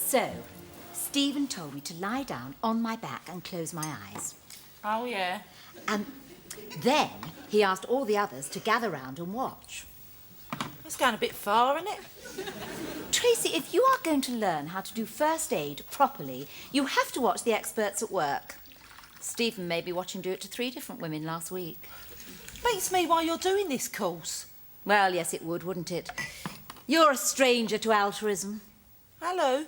So, Stephen told me to lie down on my back and close my eyes. Oh, yeah? And then he asked all the others to gather round and watch. It's going a bit far, isn't it? Tracy, if you are going to learn how to do first aid properly, you have to watch the experts at work. Stephen made me watch him do it to 3 different women last week. Beats me while you're doing this course. Well, yes, it would, wouldn't it? You're a stranger to altruism. Hello.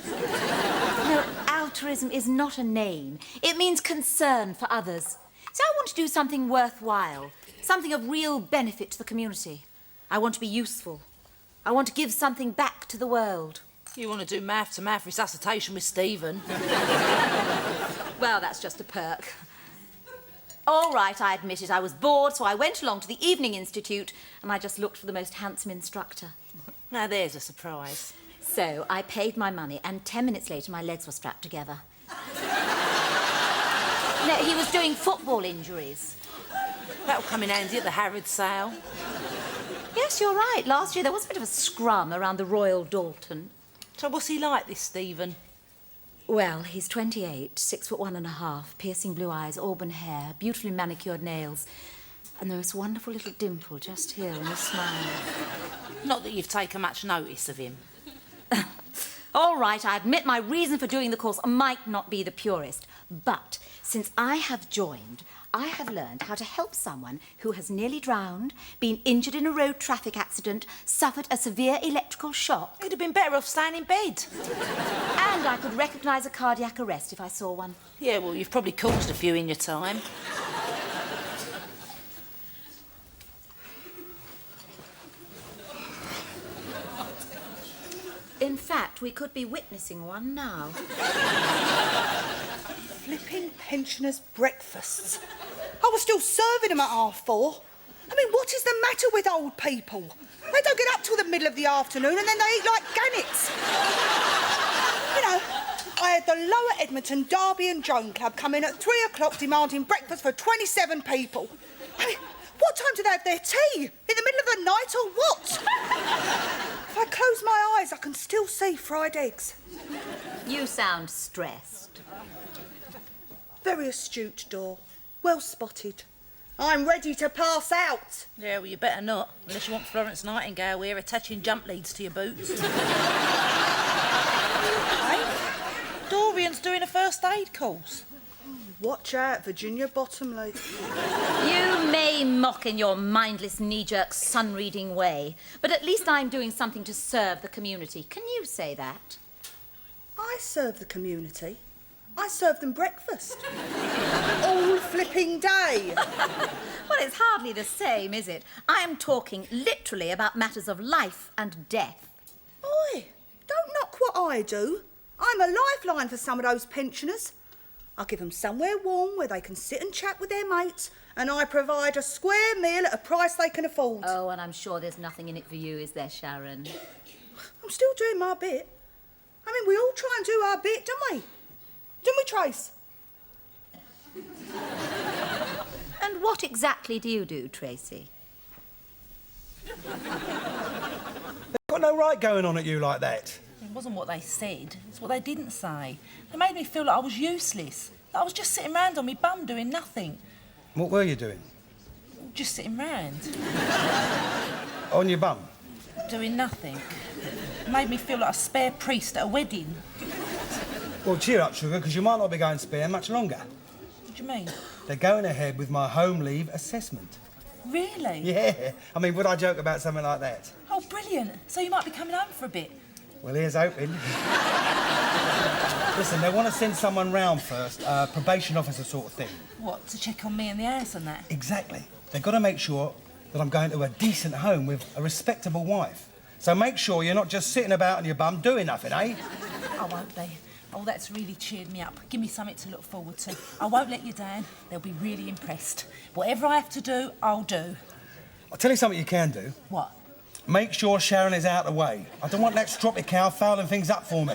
No, altruism is not a name. It means concern for others. So I want to do something worthwhile, something of real benefit to the community. I want to be useful. I want to give something back to the world. You want to do mouth-to-mouth resuscitation with Stephen? Well, that's just a perk. All right, I admit it. I was bored, so I went along to the Evening Institute and I just looked for the most handsome instructor. Now, there's a surprise. So I paid my money and 10 minutes later my legs were strapped together. No, he was doing football injuries. That'll come in handy at the Harrods sale. Yes, you're right. Last year there was a bit of a scrum around the Royal Dalton. So what's he like, this Stephen? Well, he's 28, 6'1½", piercing blue eyes, auburn hair, beautifully manicured nails, and there was a wonderful little dimple just here in his smile. Not that you've taken much notice of him. All right, I admit my reason for doing the course might not be the purest, but since I have joined, I have learned how to help someone who has nearly drowned, been injured in a road traffic accident, suffered a severe electrical shock. He'd have been better off staying in bed. And I could recognise a cardiac arrest if I saw one. Yeah, well, you've probably caused a few in your time. In fact, we could be witnessing one now. Flipping pensioners' breakfasts. I was still serving them at 4:30. I mean, what is the matter with old people? They don't get up till the middle of the afternoon and then they eat like gannets. You know, I had the Lower Edmonton Derby and Joan Club come in at 3 o'clock demanding breakfast for 27 people. I mean, what time do they have their tea? In the middle of the night or what? If I close my eyes, I can still see fried eggs. You sound stressed. Very astute, Dor. Well spotted. I'm ready to pass out. Yeah, well, you better not, unless you want Florence Nightingale here attaching jump leads to your boots. Dorian's doing a first aid course. Watch out, Virginia Bottomley. You may mock in your mindless, knee-jerk, sun-reading way, but at least I'm doing something to serve the community. Can you say that? I serve the community. I serve them breakfast. All flipping day. Well, it's hardly the same, is it? I'm talking literally about matters of life and death. Oi, don't knock what I do. I'm a lifeline for some of those pensioners. I give them somewhere warm where they can sit and chat with their mates, and I provide a square meal at a price they can afford. Oh, and I'm sure there's nothing in it for you, is there, Sharon? I'm still doing my bit. I mean, we all try and do our bit, don't we? Don't we, Trace? And what exactly do you do, Tracy? They've got no right going on at you like that. It wasn't what they said, it's what they didn't say. They made me feel like I was useless, like I was just sitting round on my bum doing nothing. What were you doing? Just sitting round, On your bum? doing nothing. It made me feel like a spare priest at a wedding. Well, cheer up, sugar, because you might not be going spare much longer. What do you mean? They're going ahead with my home leave assessment. Really? Yeah. I mean, would I joke about something like that? Oh, brilliant. So you might be coming home for a bit. Well, here's hoping. Listen, they want to send someone round first, a probation officer sort of thing. What, to check on me and the house and that? Exactly. They've got to make sure that I'm going to a decent home with a respectable wife. So make sure you're not just sitting about on your bum doing nothing, eh? I won't be. Oh, that's really cheered me up. Give me something to look forward to. I won't let you down. They'll be really impressed. Whatever I have to do, I'll do. I'll tell you something you can do. What? Make sure Sharon is out of the way. I don't want that stroppy cow fouling things up for me.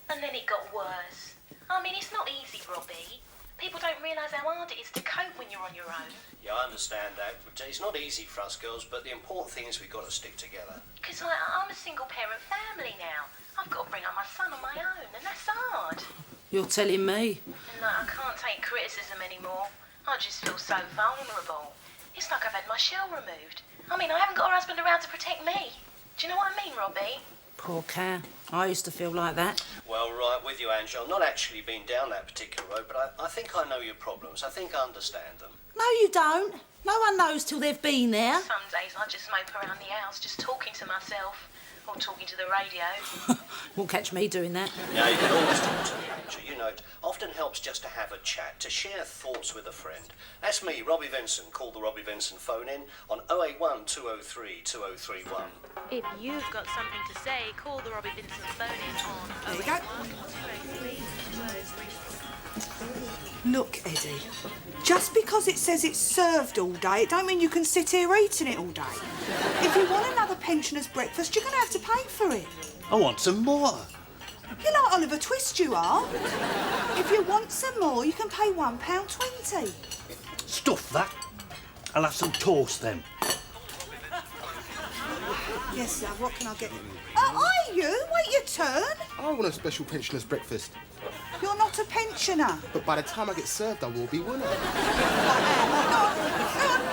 And then it got worse. I mean, it's not easy, Robbie. People don't realise how hard it is to cope when you're on your own. Yeah, I understand that, but it's not easy for us girls, but the important thing is we've got to stick together. Because I'm a single-parent family now. I've got to bring up my son on my own, and that's hard. You're telling me. And I can't take criticism anymore. I just feel so vulnerable. It's like I've had my shell removed. I mean, I haven't got a husband around to protect me. Do you know what I mean, Robbie? Poor cow. I used to feel like that. Well, right with you, Ange. I've not actually been down that particular road, but I think I know your problems. I think I understand them. No, you don't. No one knows till they've been there. Some days I just mope around the house, just talking to myself. Or talking to the radio. Won't catch me doing that. Yeah, you can always talk to me, Ange. You know, it often helps just to have a chat, to share thoughts with a friend. That's me, Robbie Vincent. Call the Robbie Vincent phone in on 081 203 2031. If you've got something to say, call the Robbie Vincent phone in on There you go. 081 203 Look, Eddie, just because it says it's served all day, it don't mean you can sit here eating it all day. If you want another pensioner's breakfast, you're going to have to pay for it. I want some more. You're like Oliver Twist, you are. If you want some more, you can pay £1.20. Stuff that. I'll have some toast then. Yes, love, what can I get? Oh, are you? Wait your turn. I want a special pensioner's breakfast, You're not a pensioner. but by the time I get served, I will be, won't I?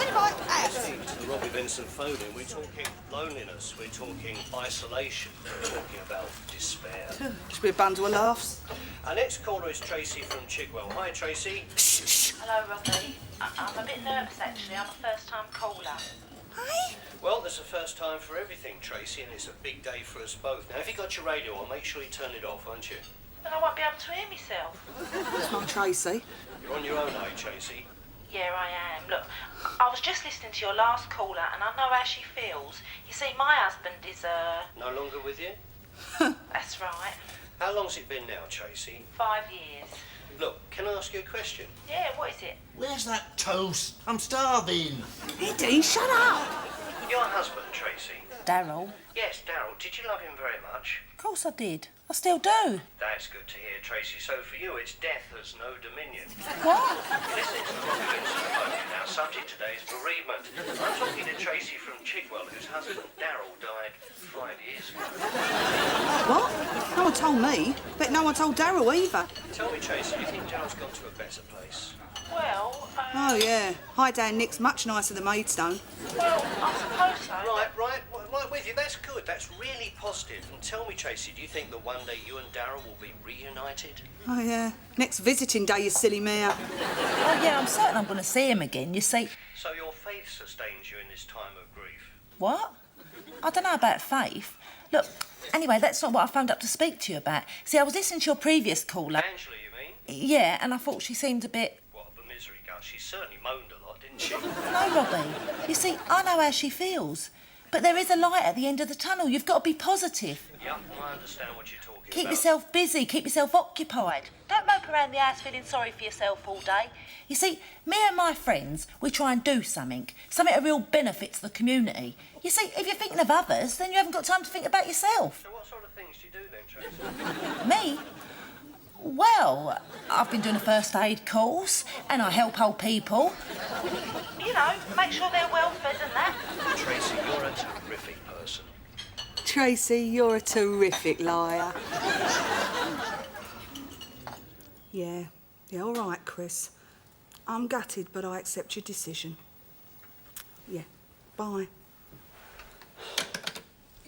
Go on, anyway, To the Robbie Vincent phone in, we're talking loneliness, we're talking isolation, we're talking about despair. Should be a bundle of laughs. Our next caller is Tracy from Chigwell. Hi, Tracy. Hello, Robbie. I'm a bit nervous, actually. I'm a first-time caller. Hey? Well, there's a first time for everything, Tracy, and it's a big day for us both. Now, if you got your radio on, make sure you turn it off, won't you? But I won't be able to hear myself. It's not Tracy. You're on your own, Tracy. Yeah, I am. Look, I was just listening to your last caller, and I know how she feels. You see, my husband is, No longer with you? That's right. How long's it been now, Tracy? 5 years. Look, can I ask you a question? Yeah, what is it? Where's that toast? I'm starving. Eddie, shut up. Your husband, Tracy. Daryl. Yes, Darryl. Did you love him very much? Of course I did. I still do. That's good to hear, Tracy. So for you, it's death has no dominion. What? Listen to the Robbie Vincent phone. Our subject today is bereavement. I'm talking to Tracy from Chigwell, whose husband, Darryl, died 5 years ago. What? No one told me, but no one told Daryl either. Tell me, Tracy, do you think Darryl's gone to a better place? Well, Oh, yeah. Hi, Dan. Nick's much nicer than Maidstone. well, I suppose so. Right with you. That's good. That's really positive. And tell me, Tracy, do you think that one day you and Darryl will be reunited? Oh, yeah. Next visiting day, you silly mare. Oh, yeah, I'm certain I'm going to see him again, you see. So your faith sustains you in this time of grief? What? I don't know about faith. Look, anyway, that's not what I phoned up to speak to you about. See, I was listening to your previous caller. Angela, you mean? Yeah, and I thought she seemed a bit... What, of a misery girl? She certainly moaned a lot, didn't she? No, Robbie. You see, I know how she feels. But there is a light at the end of the tunnel. You've got to be positive. Yep, I understand what you're talking Keep about. yourself busy, keep yourself occupied. Don't mope around the house feeling sorry for yourself all day. You see, me and my friends, we try and do something that real benefits the community. You see, if you're thinking of others, then you haven't got time to think about yourself. So what sort of things do you do then, Tracy? Me? Well, I've been doing a first aid course and I help old people. You know, make sure they're well fed and that. Tracy, you're a terrific person. Tracy, you're a terrific liar. Yeah, all right, Chris. I'm gutted, but I accept your decision. Yeah, bye.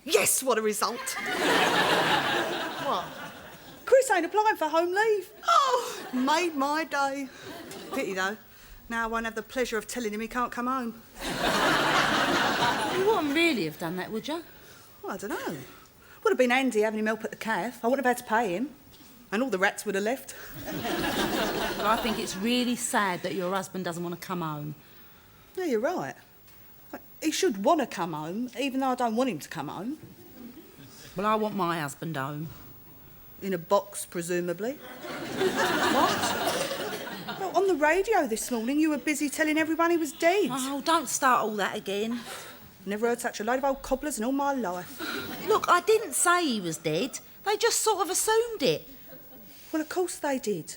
Yes, what a result. What? Chris ain't applying for home leave. Oh, made my day. Pity, though. Now I won't have the pleasure of telling him he can't come home. You wouldn't really have done that, would you? Well, I don't know. Would have been handy having him help at the calf. I wouldn't have had to pay him. And all the rats would have left. Well, I think it's really sad that your husband doesn't want to come home. Yeah, you're right. He should want to come home, even though I don't want him to come home. Well, I want my husband home. In a box, presumably. What? Well, on the radio this morning, you were busy telling everyone he was dead. Oh, don't start all that again. Never heard such a load of old cobblers in all my life. Look, I didn't say he was dead. They just sort of assumed it. Well, of course they did.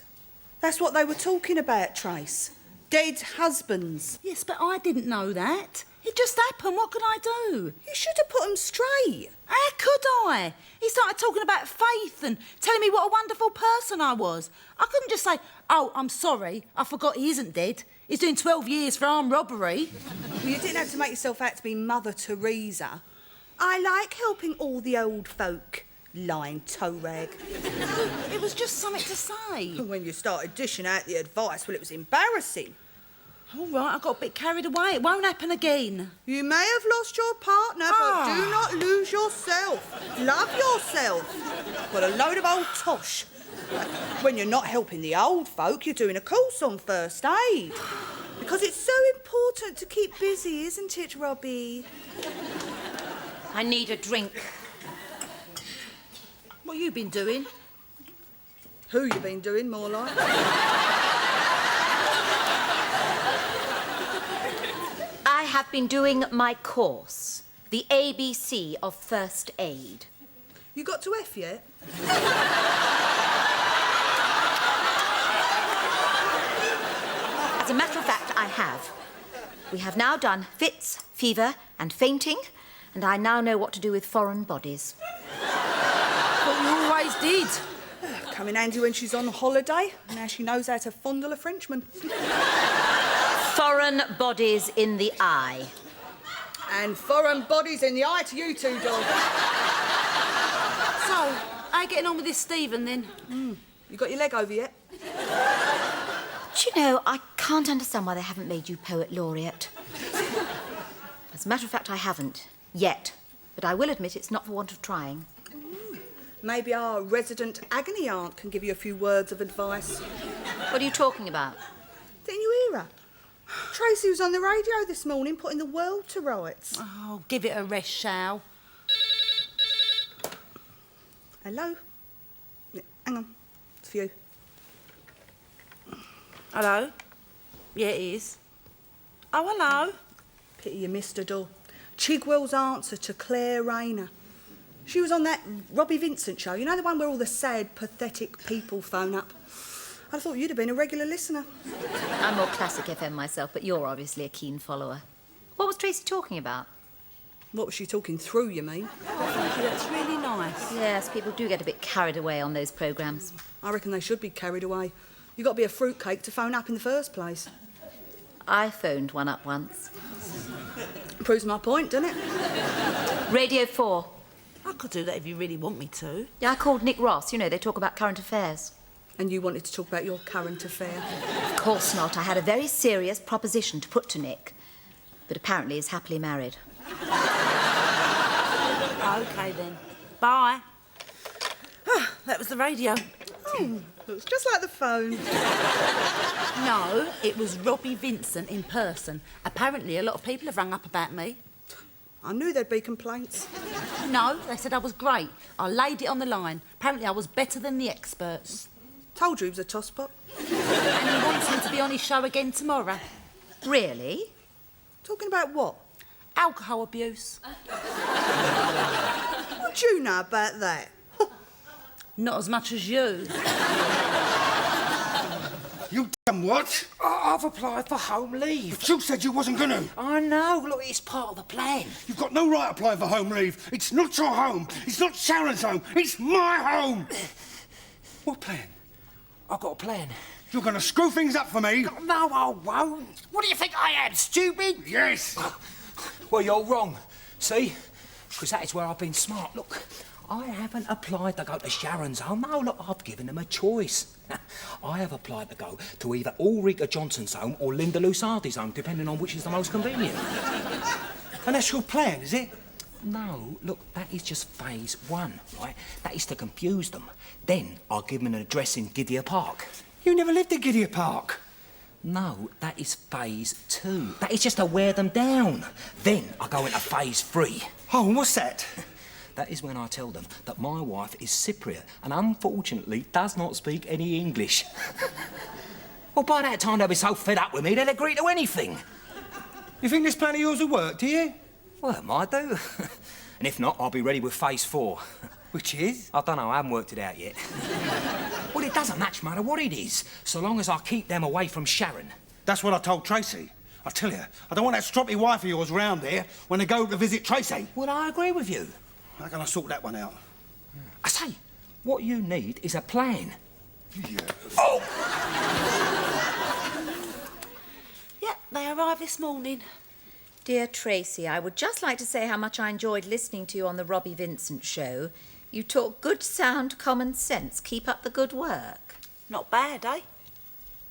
That's what they were talking about, Trace. Dead husbands. Yes, but I didn't know that. It just happened. What could I do? You should have put them straight. How could I? He started talking about faith and telling me what a wonderful person I was. I couldn't just say, oh, I'm sorry, I forgot he isn't dead. He's doing 12 years for armed robbery. Well, you didn't have to make yourself out to be Mother Teresa. I like helping all the old folk. Lying toe rag. It was just something to say. When you started dishing out the advice, well, it was embarrassing. All right, I got a bit carried away. It won't happen again. You may have lost your partner, but do not lose yourself. Love yourself. What a load of old tosh. When you're not helping the old folk, you're doing a course on first aid. Because it's so important to keep busy, isn't it, Robbie? I need a drink. What you been doing? Who you been doing, more like? I have been doing my course, the ABC of first aid. You got to F yet? As a matter of fact, I have. We have now done fits, fever, and fainting, and I now know what to do with foreign bodies. But you always did. Come in handy when she's on holiday. Now she knows how to fondle a Frenchman. Foreign bodies in the eye. And foreign bodies in the eye to you two, dog. So, how you getting on with this Stephen, then? You got your leg over yet? Do you know, I can't understand why they haven't made you Poet Laureate. As a matter of fact, I haven't. Yet. But I will admit it's not for want of trying. Maybe our resident agony aunt can give you a few words of advice. What are you talking about? Didn't you hear her? Tracy was on the radio this morning putting the world to rights. Oh, give it a rest, Shao. Hello? Yeah, hang on. It's for you. Hello? Yeah, it is. Oh, hello. Pity you missed her, door. Chigwell's answer to Claire Rayner. She was on that Robbie Vincent show, you know, the one where all the sad, pathetic people phone up. I thought you'd have been a regular listener. I'm more classic FM myself, but you're obviously a keen follower. What was Tracy talking about? What was she talking through, you mean? Thank you, that's really nice. Yes, people do get a bit carried away on those programmes. I reckon they should be carried away. You've got to be a fruitcake to phone up in the first place. I phoned one up once. Proves my point, doesn't it? Radio 4. I could do that if you really want me to. Yeah, I called Nick Ross. You know, they talk about current affairs. And you wanted to talk about your current affair. Of course not. I had a very serious proposition to put to Nick. But apparently he's happily married. OK, then. Bye. That was the radio. Oh, looks just like the phone. No, it was Robbie Vincent in person. Apparently, a lot of people have rung up about me. I knew there'd be complaints. No, they said I was great. I laid it on the line. Apparently, I was better than the experts. Told you he was a tosspot. And he wants me to be on his show again tomorrow. Really? Talking about what? Alcohol abuse. What do you know about that? Not as much as you. You done what? I've applied for home leave. But you said you wasn't gonna. I know, look, it's part of the plan. You've got no right applying for home leave. It's not your home. It's not Sharon's home. It's my home. What plan? I've got a plan. You're gonna screw things up for me? No, I won't. What do you think I am, stupid? Yes. Well, you're wrong. See? Because that is where I've been smart. Look, I haven't applied to go to Sharon's home. No, look, I've given them a choice. I have applied to go to either Ulrika Johnson's home or Linda Lusardi's home, depending on which is the most convenient. And that's your plan, is it? No, look, that is just phase one, right? That is to confuse them. Then I'll give them an address in Gidea Park. You never lived in Gidea Park. No, that is phase two. That is just to wear them down. Then I go into phase three. Oh, and what's that? That is when I tell them that my wife is Cypriot and unfortunately does not speak any English. Well, by that time they'll be so fed up with me they'll agree to anything. You think this plan of yours will work, do you? Well, it might do. And if not, I'll be ready with phase four. Which is? I don't know, I haven't worked it out yet. Well, it doesn't much matter what it is, so long as I keep them away from Sharon. That's what I told Tracy. I tell you, I don't want that stroppy wife of yours round there when they go to visit Tracy. Well, I agree with you. How can I sort that one out? I say, what you need is a plan. Yeah. Oh! Yep, they arrived this morning. Dear Tracy, I would just like to say how much I enjoyed listening to you on the Robbie Vincent show. You talk good, sound, common sense. Keep up the good work. Not bad, eh?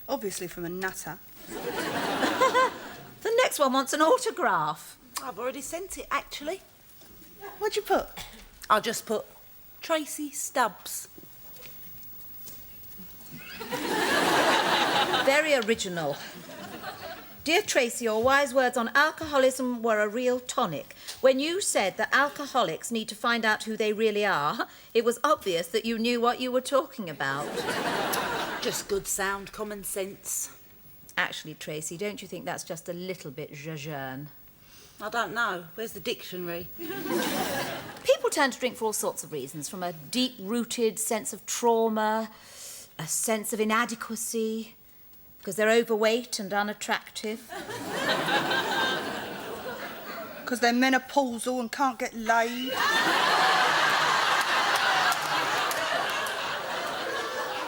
Obviously from a nutter. The next one wants an autograph. I've already sent it, actually. What'd you put? I just put Tracy Stubbs. Very original. Dear Tracy, your wise words on alcoholism were a real tonic. When you said that alcoholics need to find out who they really are, it was obvious that you knew what you were talking about. Just good, sound, common sense. Actually, Tracy, don't you think that's just a little bit jeune? I don't know. Where's the dictionary? People turn to drink for all sorts of reasons, from a deep-rooted sense of trauma, a sense of inadequacy, because they're overweight and unattractive. Because they're menopausal and can't get laid.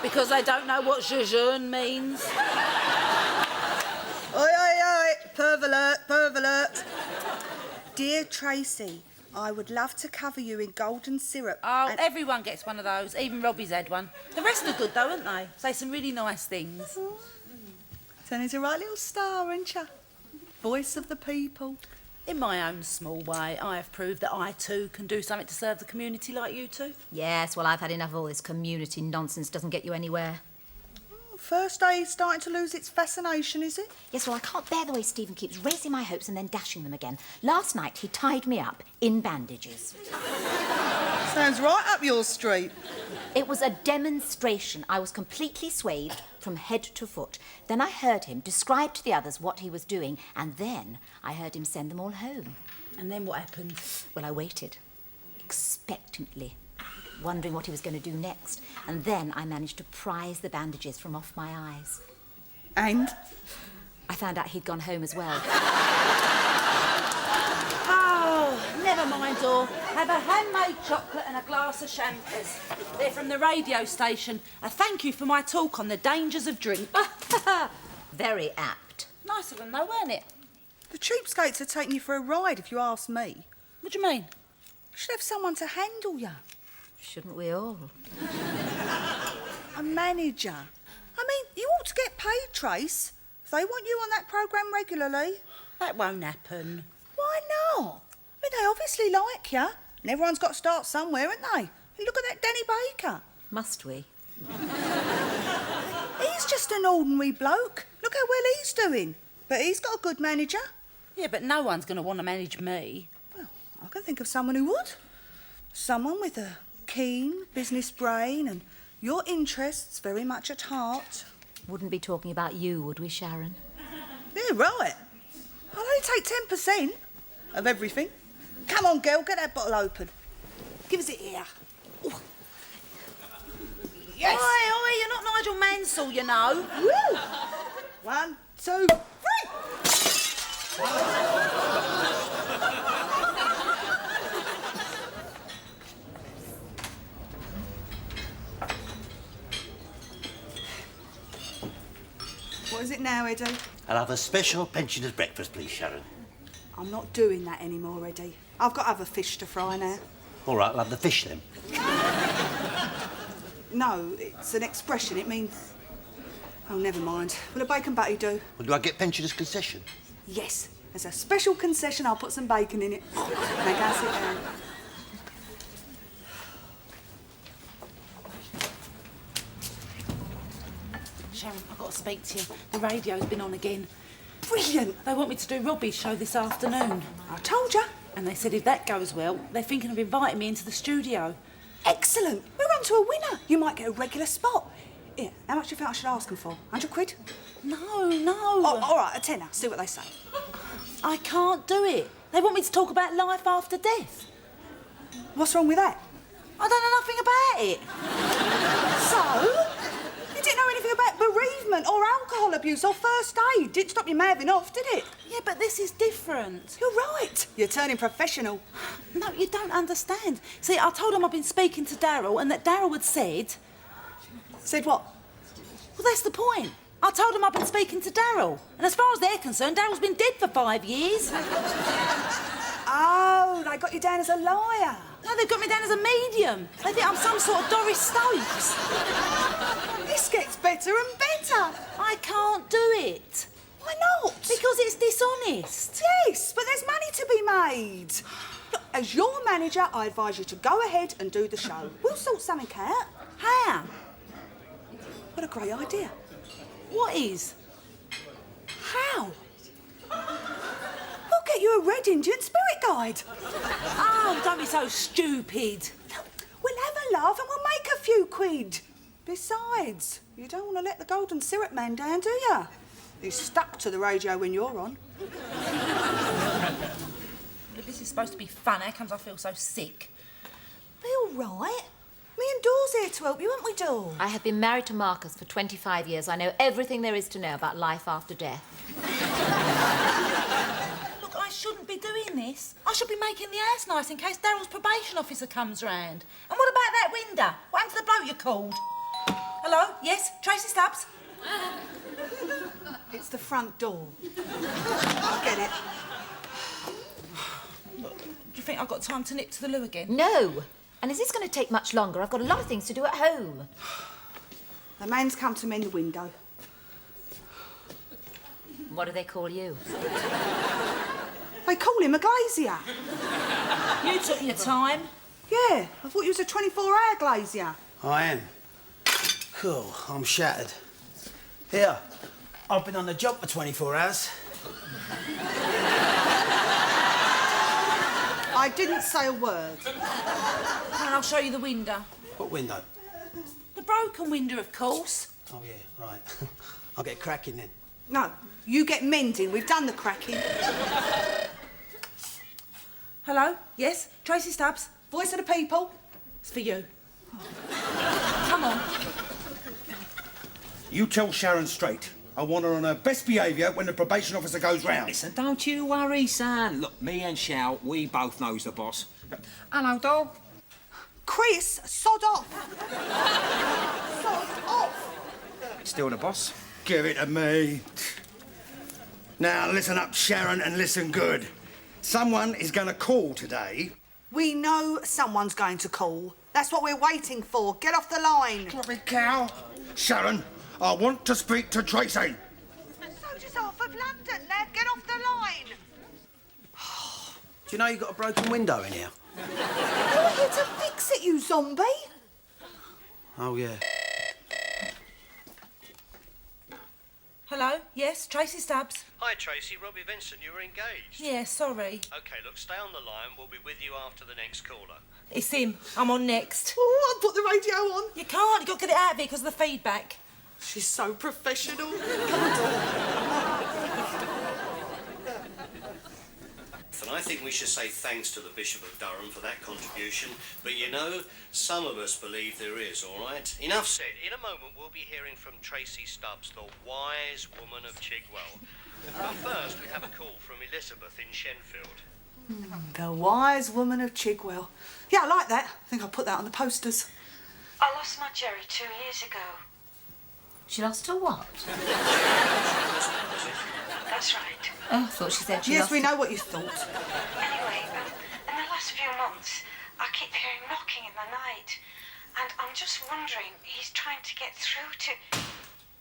Because they don't know what jeune means. Oi, oi, oi! Perv alert, perv alert. Dear Tracy, I would love to cover you in golden syrup. Oh, and- everyone gets one of those. Even Robbie's had one. The rest are good, though, aren't they? Say some really nice things. Turn into a right little star, ain't ya? Voice of the people. In my own small way, I have proved that I, too, can do something to serve the community like you two. Yes, well, I've had enough of all this community nonsense. Doesn't get you anywhere. First day is starting to lose its fascination, is it? Yes, well, I can't bear the way Stephen keeps raising my hopes and then dashing them again. Last night, he tied me up in bandages. Sounds right up your street. It was a demonstration. I was completely swathed from head to foot. Then I heard him describe to the others what he was doing, and then I heard him send them all home. And then what happened? Well, I waited, expectantly, wondering what he was going to do next. And then I managed to prise the bandages from off my eyes. And? I found out he'd gone home as well. Oh, never mind, or have a handmade chocolate and a glass of champers. They're from the radio station. A thank you for my talk on the dangers of drink. Very apt. Nice of them, though, weren't it? The cheapskates are taking you for a ride, if you ask me. What do you mean? You should have someone to handle you. Shouldn't we all? A manager. I mean, you ought to get paid, Trace. If they want you on that programme regularly. That won't happen. Why not? I mean, they obviously like you. And everyone's got to start somewhere, haven't they? And look at that Danny Baker. Must we? He's just an ordinary bloke. Look how well he's doing. But he's got a good manager. Yeah, but no one's going to want to manage me. Well, I can think of someone who would. Someone with a keen business brain and your interests very much at heart. Wouldn't be talking about you, would we, Sharon? Yeah, right. I'll only take 10% of everything. Come on, girl, get that bottle open. Give us it here. Ooh. Yes! Oi, you're not Nigel Mansell, you know. Woo! 1, 2, 3! What is it now, Eddie? I'll have a special pensioner's breakfast, please, Sharon. I'm not doing that anymore, Eddie. I've got other fish to fry now. All right, I'll have the fish then. No, it's an expression. It means... Oh, never mind. Will a bacon butty do? Well, do I get pensioner's concession? Yes. As a special concession, I'll put some bacon in it. Now go sit down. Sharon, I've got to speak to you. The radio's been on again. Brilliant. They want me to do Robbie's show this afternoon. I told you. And they said if that goes well, they're thinking of inviting me into the studio. Excellent. We're on to a winner. You might get a regular spot. Here, how much do you think I should ask them for? 100 quid? No. Oh, all right, a tenner. See what they say. I can't do it. They want me to talk about life after death. What's wrong with that? I don't know nothing about it. So? You didn't know anything about bereavement or alcohol abuse or first aid. Didn't stop you mouthing off, did it? Yeah, but this is different. You're right. You're turning professional. No, you don't understand. See, I told him I've been speaking to Daryl and that Daryl had said... Said what? Well, that's the point. I told him I've been speaking to Daryl. And as far as they're concerned, Daryl's been dead for 5 years. Oh, they got you down as a liar. No, they've got me down as a medium. They think I'm some sort of Doris Stokes. This gets better and better. I can't do it. Why not? Because it's dishonest. Yes, but there's money to be made. Look, as your manager, I advise you to go ahead and do the show. We'll sort something out. How? What a great idea. What is? How? We'll get you a Red Indian spirit guide. Oh, don't be so stupid. We'll have a laugh and we'll make a few quid. Besides, you don't want to let the golden syrup man down, do you? He's stuck to the radio when you're on. But this is supposed to be fun. How comes I feel so sick? Be all right. Me and Door's here to help you, aren't we, Door? I have been married to Marcus for 25 years. I know everything there is to know about life after death. Look, I shouldn't be doing this. I should be making the house nice in case Daryl's probation officer comes round. And what about that window? What happened to the bloke you called? Hello? Yes? Tracy Stubbs? It's the front door. I get it. Look, do you think I've got time to nip to the loo again? No. And is this going to take much longer? I've got a lot of things to do at home. The man's come to mend the window. What do they call you? They call him a glazier. You took your time. Yeah, I thought you was a 24-hour glazier. I am. Cool, I'm shattered. Here, I've been on the job for 24 hours. I didn't say a word. And I'll show you the window. What window? The broken window, of course. Oh, yeah, right. I'll get cracking then. No, you get mending. We've done the cracking. Hello? Yes? Tracy Stubbs? Voice of the people. It's for you. Come on. You tell Sharon straight. I want her on her best behaviour when the probation officer goes round. Listen, don't you worry, son. Look, me and Shao, we both knows the boss. Hello, dog. Chris, sod off. Sod off. Still the boss? Give it to me. Now, listen up, Sharon, and listen good. Someone is going to call today. We know someone's going to call. That's what we're waiting for. Get off the line. Bloody cow. Sharon, I want to speak to Tracy. So does half of London. Now get off the line. Do you know you've got a broken window in here? You're here to fix it, you zombie. Oh, yeah. Hello? Yes? Tracy Stubbs? Hi, Tracy. Robbie Vincent, you were engaged. Yeah, sorry. OK, look, stay on the line. We'll be with you after the next caller. It's him. I'm on next. Oh, I'll put the radio on. You can't. You've got to get it out of it because of the feedback. She's so professional. And I think we should say thanks to the Bishop of Durham for that contribution. But you know, some of us believe there is, all right? Enough said. In a moment, we'll be hearing from Tracy Stubbs, the wise woman of Chigwell. But first, we have a call from Elizabeth in Shenfield. The wise woman of Chigwell. Yeah, I like that. I think I'll put that on the posters. I lost my Jerry 2 years ago. She lost her what? That's right. Oh, I thought she said she Yes, lost we her... know what you thought. Anyway, in the last few months, I keep hearing knocking in the night. And I'm just wondering, he's trying to get through to...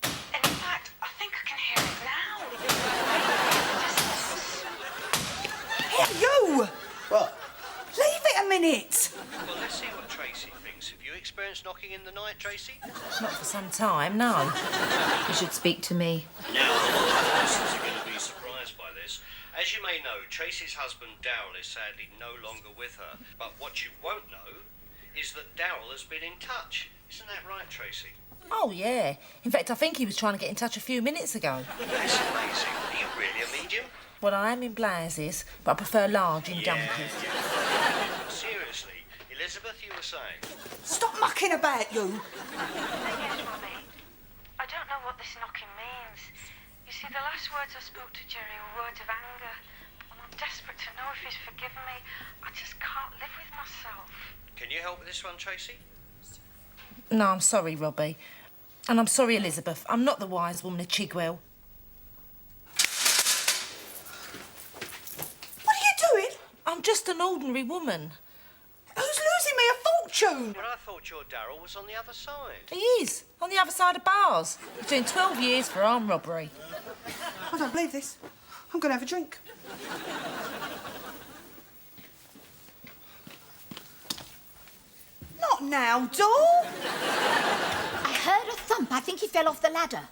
In fact, I think I can hear it now. Hey, you! What? Leave it a minute. Well, let's see what Tracy thinks. Have you experienced knocking in the night, Tracy? Not for some time, no. You should speak to me. Now, a lot of listeners are going to be surprised by this. As you may know, Tracy's husband, Daryl, is sadly no longer with her. But what you won't know is that Daryl has been in touch. Isn't that right, Tracy? Oh, yeah. In fact, I think he was trying to get in touch a few minutes ago. That's amazing. Are you really a medium? Well, I am in blouses, but I prefer large in jumpers. Yeah. Seriously, Elizabeth, you were say? Stop mucking about, you. Yes, Robbie. I don't know what this knocking means. You see, the last words I spoke to Jerry were words of anger. And I'm desperate to know if he's forgiven me. I just can't live with myself. Can you help with this one, Tracy? No, I'm sorry, Robbie. And I'm sorry, Elizabeth. I'm not the wise woman of Chigwell. What are you doing? I'm just an ordinary woman. Who's losing me a fortune? But I thought your Darryl was on the other side. He is, on the other side of bars. He's doing 12 years for armed robbery. I don't believe this. I'm going to have a drink. Not now, doll. I heard a thump. I think he fell off the ladder.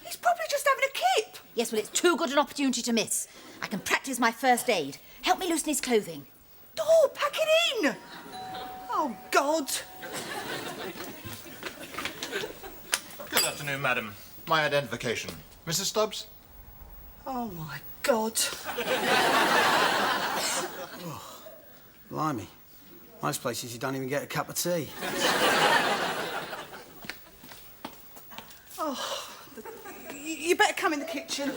He's probably just having a kip. Yes, well, it's too good an opportunity to miss. I can practice my first aid. Help me loosen his clothing. Doll, pack it in. Oh, God. Good afternoon, madam. My identification. Mrs. Stubbs? Oh, my God. Oh, blimey. Most places you don't even get a cup of tea. Oh, you better come in the kitchen.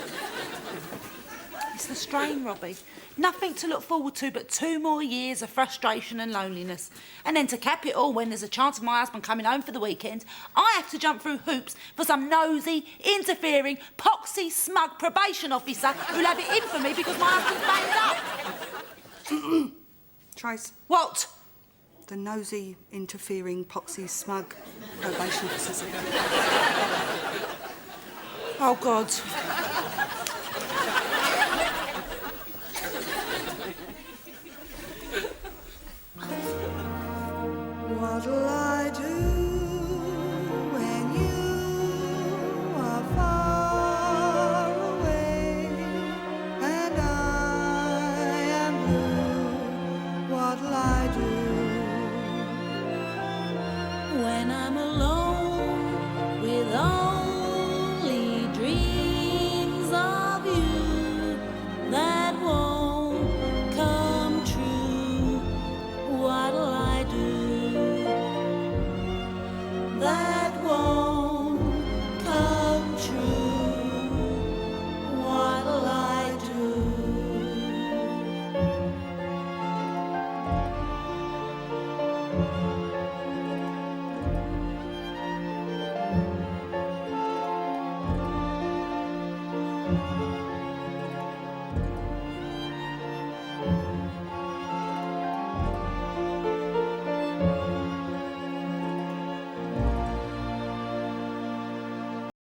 It's the strain, Robbie. Nothing to look forward to but 2 more years of frustration and loneliness. And then to cap it all, when there's a chance of my husband coming home for the weekend, I have to jump through hoops for some nosy, interfering, poxy, smug probation officer who'll have it in for me because my husband's banged up. Trace, What? the nosy, interfering, poxy, smug probation officers. Oh, God.